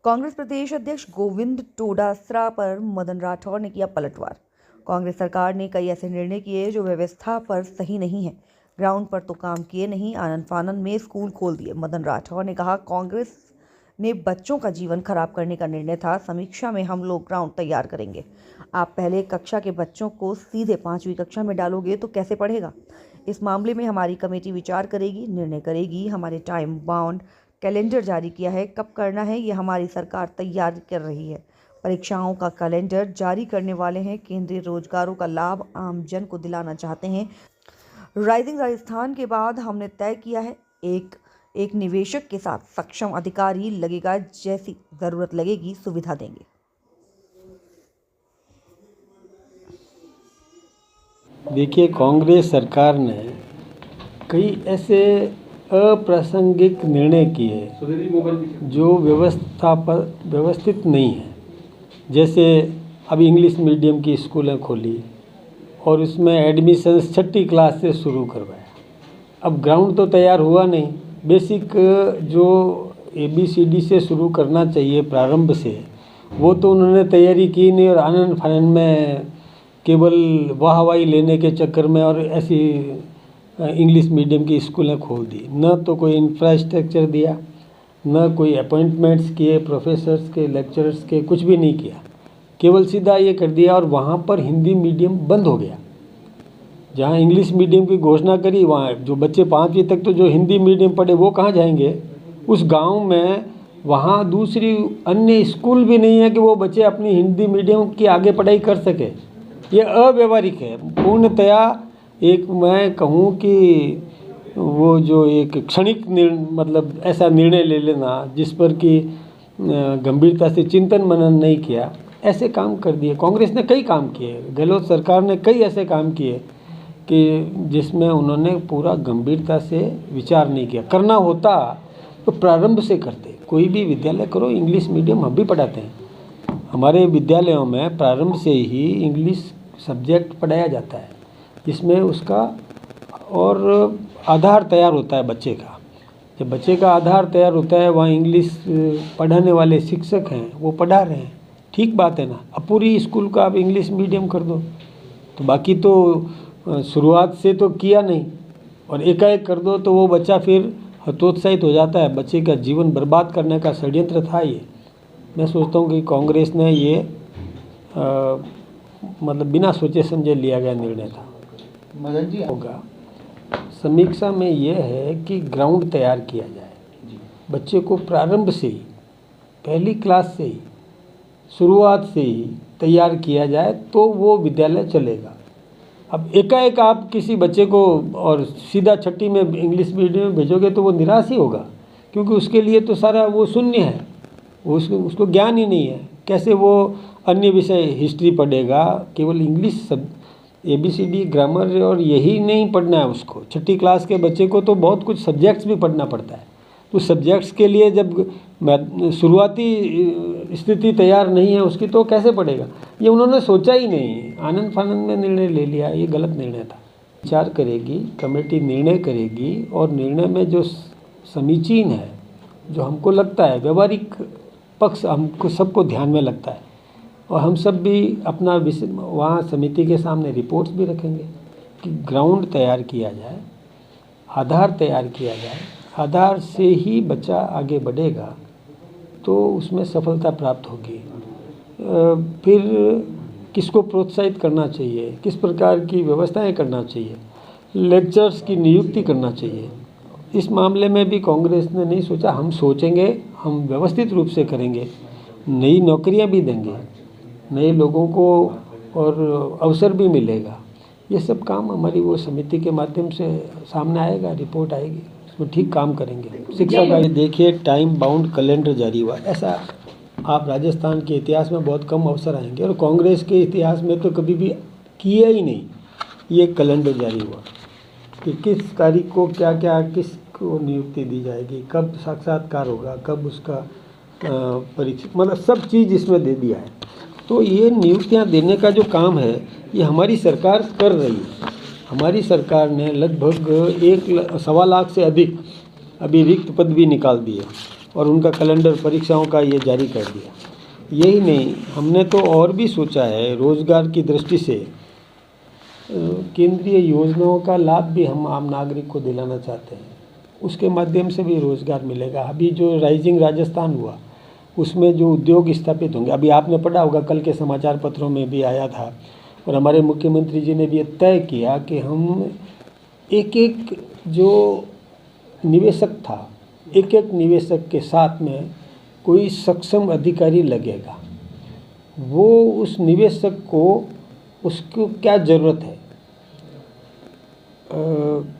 कांग्रेस प्रदेश अध्यक्ष गोविंद डोटासरा पर मदन राठौर ने किया पलटवार। कांग्रेस सरकार ने कई ऐसे निर्णय किए जो व्यवस्था पर सही नहीं है। ग्राउंड पर तो काम किए नहीं, आनन फानन में स्कूल खोल दिए। मदन राठौर ने कहा, कांग्रेस ने बच्चों का जीवन खराब करने का निर्णय था। समीक्षा में हम लोग ग्राउंड तैयार करेंगे। आप पहले कक्षा के बच्चों को सीधे 5वीं कक्षा में डालोगे तो कैसे पढ़ेगा? इस मामले में हमारी कमेटी विचार करेगी, निर्णय करेगी। हमारे टाइम बाउंड कैलेंडर जारी किया है, कब करना है ये हमारी सरकार तैयार कर रही है। परीक्षाओं का कैलेंडर जारी करने वाले हैं। केंद्रीय रोजगारों का लाभ आम जन को दिलाना चाहते हैं। राइजिंग राजस्थान के बाद हमने तय किया है, एक निवेशक के साथ सक्षम अधिकारी लगेगा, जैसी जरूरत लगेगी सुविधा देंगे। देखिए, कांग्रेस सरकार ने कई ऐसे अप्रासंगिक निर्णय किए जो व्यवस्थित नहीं है। जैसे अब इंग्लिश मीडियम की स्कूलें खोली और उसमें एडमिशन 6ठी क्लास से शुरू करवाया। अब ग्राउंड तो तैयार हुआ नहीं। बेसिक जो ABCD से शुरू करना चाहिए प्रारंभ से, वो तो उन्होंने तैयारी की नहीं और आनन फानन में केवल वाहवाही लेने के चक्कर में और ऐसी इंग्लिश मीडियम की स्कूलें खोल दी। न तो कोई इंफ्रास्ट्रक्चर दिया, न कोई अपॉइंटमेंट्स किए प्रोफेसर्स के, लेक्चरर्स के, कुछ भी नहीं किया। केवल सीधा ये कर दिया और वहाँ पर हिंदी मीडियम बंद हो गया। जहाँ इंग्लिश मीडियम की घोषणा करी, वहाँ जो बच्चे 5वीं तक तो जो हिंदी मीडियम पढ़े वो कहाँ जाएंगे? उस गांव में वहाँ दूसरी अन्य स्कूल भी नहीं है कि वो बच्चे अपनी हिंदी मीडियम की आगे पढ़ाई कर सके। ये अव्यवहारिक है पूर्णतया। एक मैं कहूँ कि वो जो एक क्षणिक मतलब ऐसा निर्णय ले लेना जिस पर कि गंभीरता से चिंतन मनन नहीं किया, ऐसे काम कर दिए। कांग्रेस ने कई काम किए, गहलोत सरकार ने कई ऐसे काम किए कि जिसमें उन्होंने पूरा गंभीरता से विचार नहीं किया। करना होता तो प्रारंभ से करते। कोई भी विद्यालय करो, इंग्लिश मीडियम हम भी पढ़ाते हैं। हमारे विद्यालयों में प्रारंभ से ही इंग्लिश सब्जेक्ट पढ़ाया जाता है, जिसमें उसका और आधार तैयार होता है बच्चे का। जब बच्चे का आधार तैयार होता है, वहाँ इंग्लिश पढ़ाने वाले शिक्षक हैं वो पढ़ा रहे हैं, ठीक बात है ना। अब पूरी स्कूल का आप इंग्लिश मीडियम कर दो तो बाकी तो शुरुआत से तो किया नहीं और एकाएक कर दो तो वो बच्चा फिर हतोत्साहित हो जाता है। बच्चे का जीवन बर्बाद करने का षड्यंत्र था ये। मैं सोचता हूँ कि कांग्रेस ने ये मतलब बिना सोचे समझे लिया गया निर्णय था। मदन जी होगा समीक्षा में ये है कि ग्राउंड तैयार किया जाए, बच्चे को प्रारंभ से ही, पहली क्लास से ही, शुरुआत से ही तैयार किया जाए तो वो विद्यालय चलेगा। अब एकाएक आप किसी बच्चे को और सीधा 6ठी में इंग्लिश मीडियम में भेजोगे तो वो निराश ही होगा, क्योंकि उसके लिए तो सारा वो शून्य है, उसको ज्ञान ही नहीं है। कैसे वो अन्य विषय हिस्ट्री पढ़ेगा? केवल इंग्लिश सब ABCD ग्रामर और यही नहीं पढ़ना है उसको। 6ठी क्लास के बच्चे को तो बहुत कुछ सब्जेक्ट्स भी पढ़ना पड़ता है। तो सब्जेक्ट्स के लिए जब शुरुआती स्थिति तैयार नहीं है उसकी, तो कैसे पढ़ेगा? ये उन्होंने सोचा ही नहीं, आनंद फानंद में निर्णय ले लिया। ये गलत निर्णय था। विचार करेगी कमेटी, निर्णय करेगी और निर्णय में जो समीचीन है, जो हमको लगता है व्यवहारिक पक्ष हमको सबको ध्यान में लगता है, और हम सब भी अपना विषय वहाँ समिति के सामने रिपोर्ट्स भी रखेंगे कि ग्राउंड तैयार किया जाए, आधार तैयार किया जाए। आधार से ही बच्चा आगे बढ़ेगा तो उसमें सफलता प्राप्त होगी। फिर किसको प्रोत्साहित करना चाहिए, किस प्रकार की व्यवस्थाएं करना चाहिए, लेक्चर्स की नियुक्ति करना चाहिए, इस मामले में भी कांग्रेस ने नहीं सोचा। हम सोचेंगे, हम व्यवस्थित रूप से करेंगे, नई नौकरियां भी देंगे, नए लोगों को और अवसर भी मिलेगा। ये सब काम हमारी वो समिति के माध्यम से सामने आएगा, रिपोर्ट आएगी, उसमें ठीक काम करेंगे। शिक्षा का देखिए, टाइम बाउंड कैलेंडर जारी हुआ, ऐसा आप राजस्थान के इतिहास में बहुत कम अवसर आएंगे और कांग्रेस के इतिहास में तो कभी भी किया ही नहीं। ये कैलेंडर जारी हुआ कि किस तारीख को क्या क्या किसको नियुक्ति दी जाएगी, कब साक्षात्कार होगा, कब उसका परीक्षा, मतलब सब चीज़ इसमें दे दिया है। तो ये नियुक्तियां देने का जो काम है ये हमारी सरकार कर रही है। हमारी सरकार ने लगभग 1.25 लाख से अधिक अभी रिक्त पद भी निकाल दिए। और उनका कैलेंडर परीक्षाओं का ये जारी कर दिया। यही नहीं, हमने तो और भी सोचा है रोज़गार की दृष्टि से केंद्रीय योजनाओं का लाभ भी हम आम नागरिक को दिलाना चाहते हैं, उसके माध्यम से भी रोज़गार मिलेगा। अभी जो राइजिंग राजस्थान हुआ उसमें जो उद्योग स्थापित होंगे, अभी आपने पढ़ा होगा, कल के समाचार पत्रों में भी आया था, और हमारे मुख्यमंत्री जी ने भी ये तय किया कि हम एक एक जो निवेशक था, एक एक निवेशक के साथ में कोई सक्षम अधिकारी लगेगा, वो उस निवेशक को उसको क्या ज़रूरत है,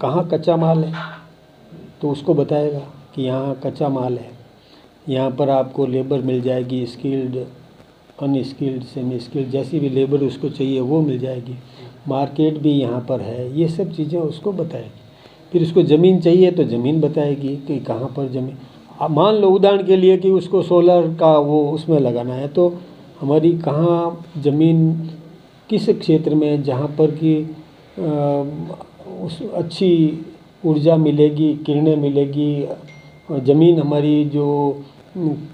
कहाँ कच्चा माल है तो उसको बताएगा कि यहाँ कच्चा माल है, यहाँ पर आपको लेबर मिल जाएगी, स्किल्ड, अनस्किल्ड, सेमी स्किल्ड, जैसी भी लेबर उसको चाहिए वो मिल जाएगी, मार्केट भी यहाँ पर है, ये सब चीज़ें उसको बताएगी। फिर उसको ज़मीन चाहिए तो ज़मीन बताएगी कि कहाँ पर ज़मीन, मान लो उदाहरण के लिए कि उसको सोलर का वो उसमें लगाना है, तो हमारी कहाँ ज़मीन किस क्षेत्र में जहाँ पर कि उस अच्छी ऊर्जा मिलेगी, किरणें मिलेगी, ज़मीन हमारी जो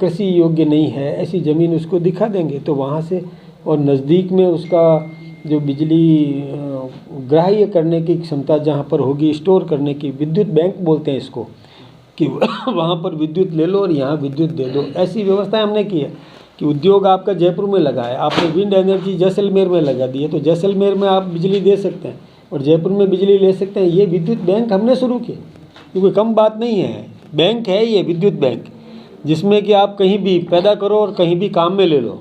कृषि योग्य नहीं है, ऐसी ज़मीन उसको दिखा देंगे तो वहाँ से, और नज़दीक में उसका जो बिजली ग्राह्य करने की क्षमता जहाँ पर होगी, स्टोर करने की, विद्युत बैंक बोलते हैं इसको, कि वहाँ पर विद्युत ले लो और यहाँ विद्युत दे दो। ऐसी व्यवस्था हमने की है कि उद्योग आपका जयपुर में लगा है, आपने विंड एनर्जी जैसलमेर में लगा दी है, तो जैसलमेर में आप बिजली दे सकते हैं और जयपुर में बिजली ले सकते हैं। ये विद्युत बैंक हमने शुरू किए, ये कोई कम बात नहीं है। बैंक है ये विद्युत बैंक, जिसमें कि आप कहीं भी पैदा करो और कहीं भी काम में ले लो।